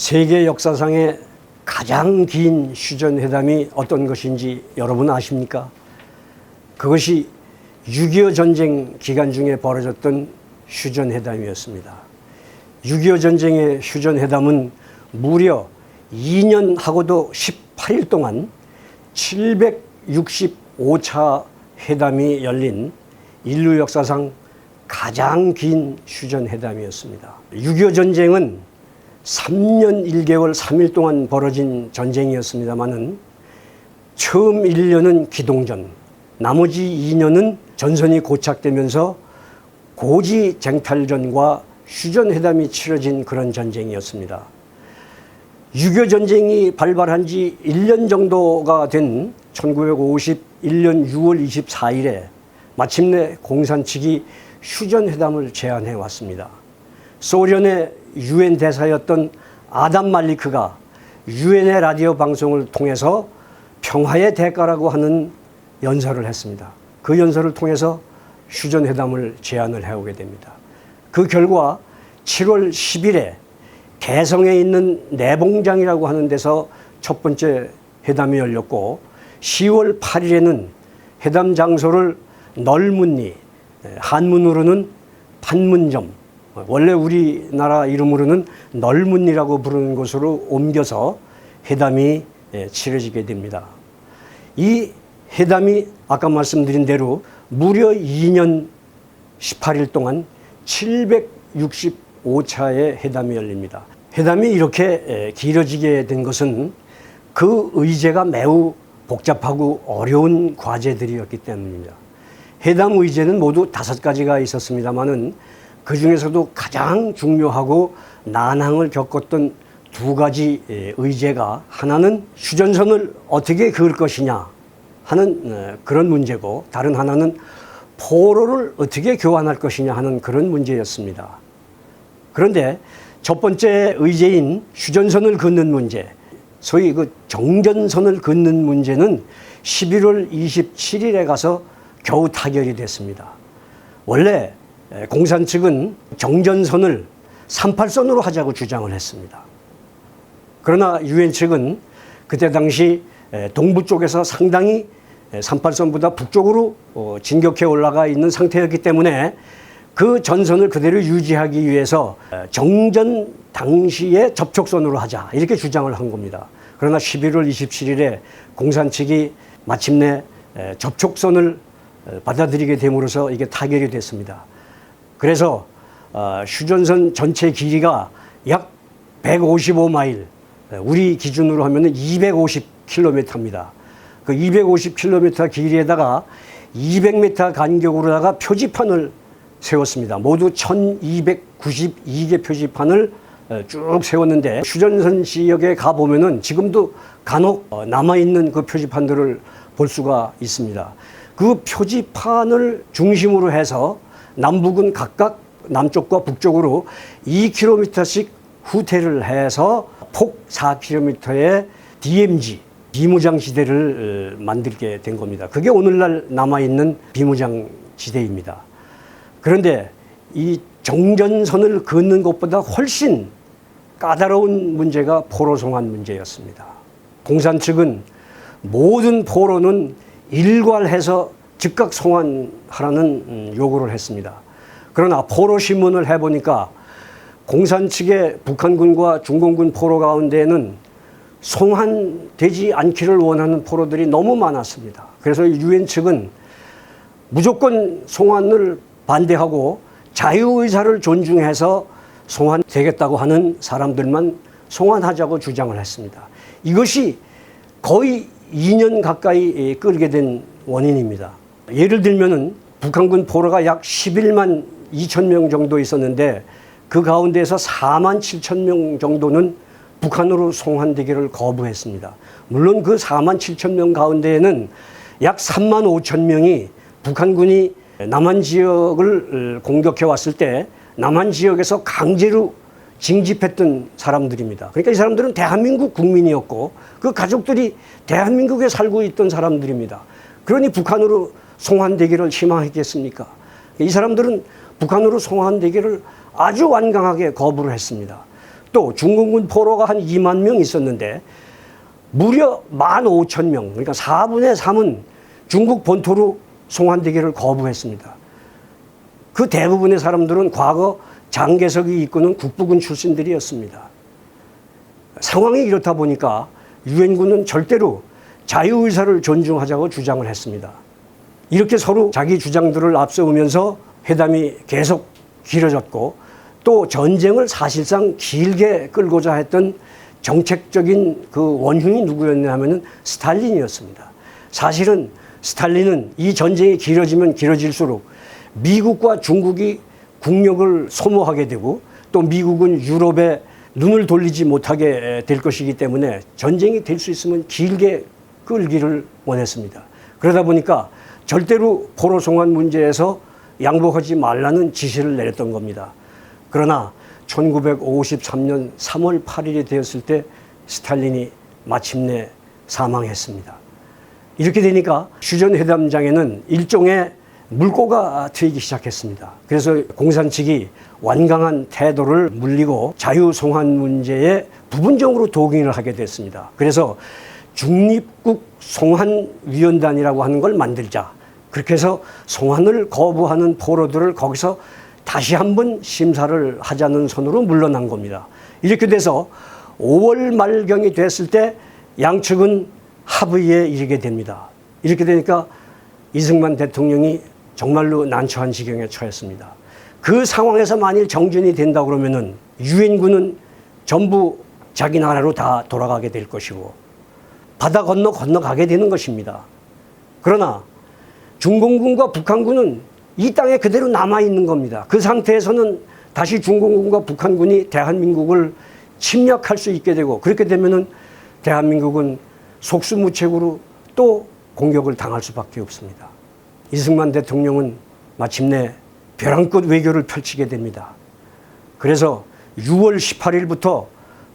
세계 역사상의 가장 긴 휴전회담이 어떤 것인지 여러분 아십니까? 그것이 6.25 전쟁 기간 중에 벌어졌던 휴전회담이었습니다. 6.25 전쟁의 휴전회담은 무려 2년하고도 18일 동안 765차 회담이 열린 인류 역사상 가장 긴 휴전회담이었습니다. 6.25 전쟁은 3년 1개월 3일 동안 벌어진 전쟁이었습니다마는 처음 1년은 기동전, 나머지 2년은 전선이 고착되면서 고지쟁탈전과 휴전회담이 치러진 그런 전쟁이었습니다. 6.25 전쟁이 발발한 지 1년 정도가 된 1951년 6월 24일에 마침내 공산 측이 휴전회담을 제안해 왔습니다. 소련의 유엔 대사였던 아담 말리크가 유엔의 라디오 방송을 통해서 평화의 대가라고 하는 연설을 했습니다. 그 연설을 통해서 휴전회담을 제안을 해오게 됩니다. 그 결과 7월 10일에 개성에 있는 내봉장이라고 하는 데서 첫 번째 회담이 열렸고 10월 8일에는 회담 장소를 널문리, 한문으로는 판문점, 원래 우리나라 이름으로는 널문리라고 부르는 곳으로 옮겨서 회담이 치러지게 됩니다. 이 회담이 아까 말씀드린 대로 무려 2년 18일 동안 765차의 회담이 열립니다. 회담이 이렇게 길어지게 된 것은 그 의제가 매우 복잡하고 어려운 과제들이었기 때문입니다. 회담 의제는 모두 5가지가 있었습니다마는 그 중에서도 가장 중요하고 난항을 겪었던 2가지 의제가, 하나는 휴전선을 어떻게 그을 것이냐 하는 그런 문제고, 다른 하나는 포로를 어떻게 교환할 것이냐 하는 그런 문제였습니다. 그런데 첫 번째 의제인 휴전선을 긋는 문제, 소위 그 정전선을 긋는 문제는 11월 27일에 가서 겨우 타결이 됐습니다. 원래 공산 측은 정전선을 38선으로 하자고 주장을 했습니다. 그러나 유엔 측은 그때 당시 동부 쪽에서 상당히 38선보다 북쪽으로 진격해 올라가 있는 상태였기 때문에 그 전선을 그대로 유지하기 위해서 정전 당시의 접촉선으로 하자, 이렇게 주장을 한 겁니다. 그러나 11월 27일에 공산 측이 마침내 접촉선을 받아들이게 됨으로써 이게 타결이 됐습니다. 그래서 휴전선 전체 길이가 약 155마일, 우리 기준으로 하면 250km입니다. 그 250km 길이에다가 200m 간격으로다가 표지판을 세웠습니다. 모두 1292개 표지판을 쭉 세웠는데, 휴전선 지역에 가보면은 지금도 간혹 남아있는 그 표지판들을 볼 수가 있습니다. 그 표지판을 중심으로 해서 남북은 각각 남쪽과 북쪽으로 2km씩 후퇴를 해서 폭 4km의 DMZ, 비무장지대를 만들게 된 겁니다. 그게 오늘날 남아있는 비무장지대입니다. 그런데 이 정전선을 긋는 것보다 훨씬 까다로운 문제가 포로 송환 문제였습니다. 공산 측은 모든 포로는 일괄해서 즉각 송환하라는 요구를 했습니다. 그러나 포로 신문을 해보니까 공산 측의 북한군과 중공군 포로 가운데에는 송환되지 않기를 원하는 포로들이 너무 많았습니다. 그래서 유엔 측은 무조건 송환을 반대하고 자유의사를 존중해서 송환되겠다고 하는 사람들만 송환하자고 주장을 했습니다. 이것이 거의 2년 가까이 끌게 된 원인입니다. 예를 들면은 북한군 포로가 약 11만 2천 명 정도 있었는데 그 가운데에서 4만 7천 명 정도는 북한으로 송환되기를 거부했습니다. 물론 그 4만 7천 명 가운데에는 약 3만 5천 명이 북한군이 남한 지역을 공격해 왔을 때 남한 지역에서 강제로 징집했던 사람들입니다. 그러니까 이 사람들은 대한민국 국민이었고 그 가족들이 대한민국에 살고 있던 사람들입니다. 그러니 북한으로 송환되기를 희망했겠습니까? 이 사람들은 북한으로 송환되기를 아주 완강하게 거부를 했습니다. 또 중공군 포로가 한 2만 명 있었는데 무려 15,000명, 그러니까 4분의 3은 중국 본토로 송환되기를 거부했습니다. 그 대부분의 사람들은 과거 장개석이 이끄는 국부군 출신들이었습니다. 상황이 이렇다 보니까 유엔군은 절대로 자유의사를 존중하자고 주장을 했습니다. 이렇게 서로 자기 주장들을 앞세우면서 회담이 계속 길어졌고 또 전쟁을 사실상 길게 끌고자 했던 정책적인 그 원흉이 누구였냐 하면은 스탈린이었습니다. 사실은 스탈린은 이 전쟁이 길어지면 길어질수록 미국과 중국이 국력을 소모하게 되고 또 미국은 유럽에 눈을 돌리지 못하게 될 것이기 때문에 전쟁이 될 수 있으면 길게 끌기를 원했습니다. 그러다 보니까 절대로 포로 송환 문제에서 양보하지 말라는 지시를 내렸던 겁니다. 그러나 1953년 3월 8일이 되었을 때 스탈린이 마침내 사망했습니다. 이렇게 되니까 휴전회담장에는 일종의 물꼬가 트이기 시작했습니다. 그래서 공산 측이 완강한 태도를 물리고 자유송환 문제에 부분적으로 동의를 하게 됐습니다. 그래서 중립국 송환위원단이라고 하는 걸 만들자. 그렇게 해서 송환을 거부하는 포로들을 거기서 다시 한번 심사를 하자는 선으로 물러난 겁니다. 이렇게 돼서 5월 말경이 됐을 때 양측은 합의에 이르게 됩니다. 이렇게 되니까 이승만 대통령이 정말로 난처한 지경에 처했습니다. 그 상황에서 만일 정전이 된다 그러면은 유엔군은 전부 자기 나라로 다 돌아가게 될 것이고 바다 건너가게 되는 것입니다. 그러나 중공군과 북한군은 이 땅에 그대로 남아있는 겁니다. 그 상태에서는 다시 중공군과 북한군이 대한민국을 침략할 수 있게 되고 그렇게 되면은 대한민국은 속수무책으로 또 공격을 당할 수밖에 없습니다. 이승만 대통령은 마침내 벼랑끝 외교를 펼치게 됩니다. 그래서 6월 18일부터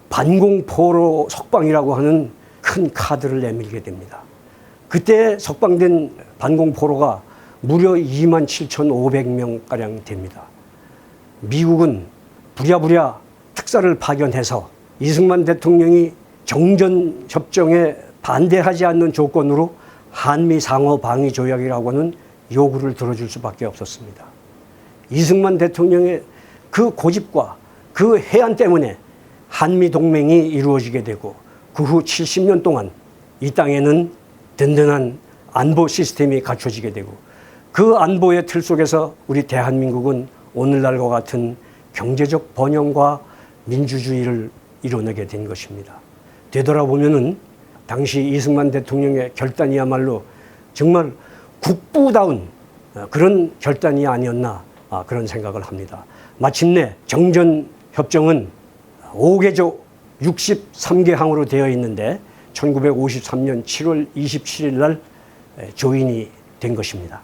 반공포로 석방이라고 하는 큰 카드를 내밀게 됩니다. 그때 석방된 반공포로가 무려 27,500명가량 됩니다. 미국은 부랴부랴 특사를 파견해서 이승만 대통령이 정전협정에 반대하지 않는 조건으로 한미 상호 방위 조약이라고 하는 요구를 들어줄 수밖에 없었습니다. 이승만 대통령의 그 고집과 그 해안 때문에 한미 동맹이 이루어지게 되고 그 후 70년 동안 이 땅에는 든든한 안보 시스템이 갖춰지게 되고 그 안보의 틀 속에서 우리 대한민국은 오늘날과 같은 경제적 번영과 민주주의를 이뤄내게 된 것입니다. 되돌아보면은 당시 이승만 대통령의 결단이야말로 정말 국부다운 그런 결단이 아니었나 그런 생각을 합니다. 마침내 정전협정은 5개조 63개 항으로 되어 있는데 1953년 7월 27일 날 조인이 된 것입니다.